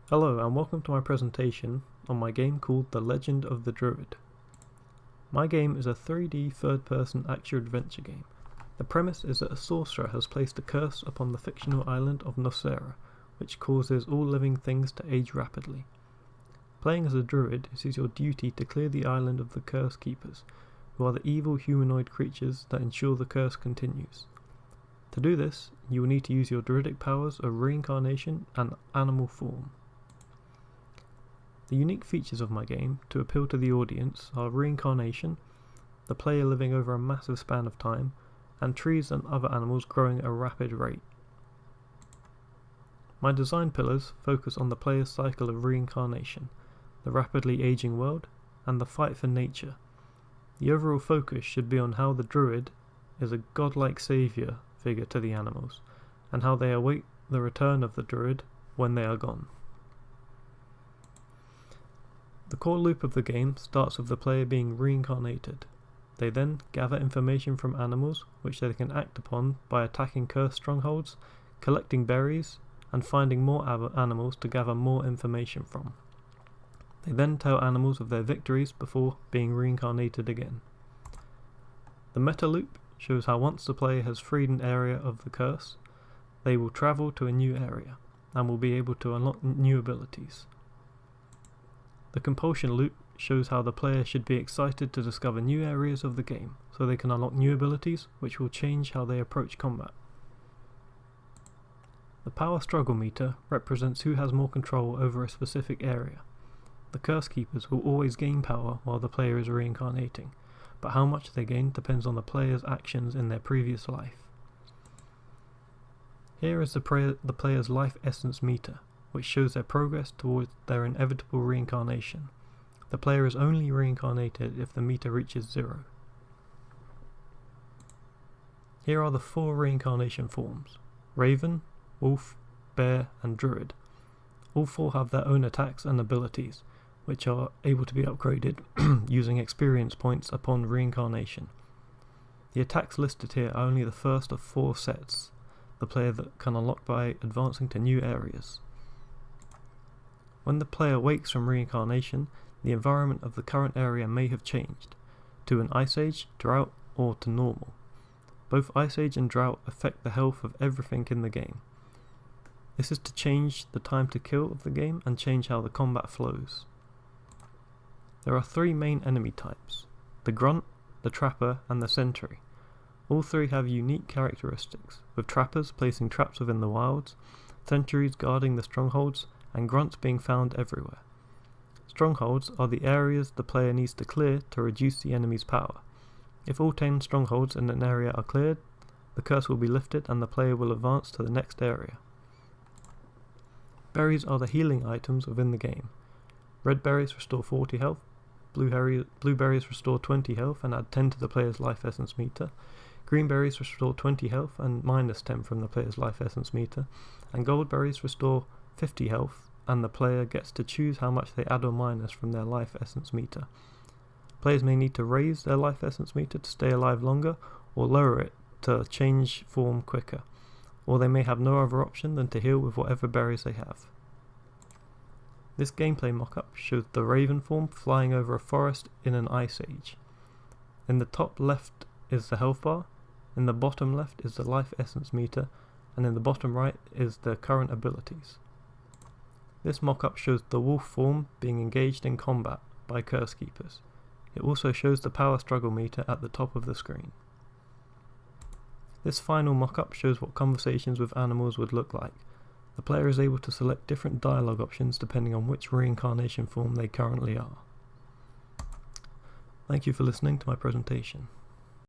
Hello and welcome to my presentation on my game called The Legend of the Druid. My game is a 3D third-person action-adventure game. The premise is that a sorcerer has placed a curse upon the fictional island of Nocera, which causes all living things to age rapidly. Playing as a druid, it is your duty to clear the island of the curse keepers, who are the evil humanoid creatures that ensure the curse continues. To do this, you will need to use your druidic powers of reincarnation and animal form. The unique features of my game to appeal to the audience are reincarnation, the player living over a massive span of time, and trees and other animals growing at a rapid rate. My design pillars focus on the player's cycle of reincarnation, the rapidly aging world, and the fight for nature. The overall focus should be on how the druid is a godlike saviour figure to the animals, and how they await the return of the druid when they are gone. The core loop of the game starts with the player being reincarnated. They then gather information from animals which they can act upon by attacking cursed strongholds, collecting berries, and finding more animals to gather more information from. They then tell animals of their victories before being reincarnated again. The meta loop shows how once the player has freed an area of the curse, they will travel to a new area and will be able to unlock new abilities. The compulsion loop shows how the player should be excited to discover new areas of the game so they can unlock new abilities which will change how they approach combat. The power struggle meter represents who has more control over a specific area. The curse keepers will always gain power while the player is reincarnating, but how much they gain depends on the player's actions in their previous life. Here is the player's life essence meter, which shows their progress towards their inevitable reincarnation. The player is only reincarnated if the meter reaches 0. Here are the 4 reincarnation forms: Raven, Wolf, Bear and Druid. All 4 have their own attacks and abilities, which are able to be upgraded using experience points upon reincarnation. The attacks listed here are only the first of 4 sets the player that can unlock by advancing to new areas. When the player wakes from reincarnation, the environment of the current area may have changed to an Ice Age, Drought, or to normal. Both Ice Age and Drought affect the health of everything in the game. This is to change the time to kill of the game and change how the combat flows. There are 3 main enemy types: the Grunt, the Trapper, and the Sentry. All 3 have unique characteristics, with Trappers placing traps within the wilds, Sentries guarding the strongholds, and Grunts being found everywhere. Strongholds are the areas the player needs to clear to reduce the enemy's power. If all 10 strongholds in an area are cleared, the curse will be lifted and the player will advance to the next area. Berries are the healing items within the game. Red berries restore 40 health, blue berries restore 20 health and add 10 to the player's life essence meter, green berries restore 20 health and minus 10 from the player's life essence meter, and gold berries restore 50 health, and the player gets to choose how much they add or minus from their life essence meter. Players may need to raise their life essence meter to stay alive longer, or lower it to change form quicker, or they may have no other option than to heal with whatever berries they have. This gameplay mockup shows the Raven form flying over a forest in an Ice Age. In the top left is the health bar, in the bottom left is the life essence meter, and in the bottom right is the current abilities. This mockup shows the wolf form being engaged in combat by curse keepers. It also shows the power struggle meter at the top of the screen. This final mockup shows what conversations with animals would look like. The player is able to select different dialogue options depending on which reincarnation form they currently are. Thank you for listening to my presentation.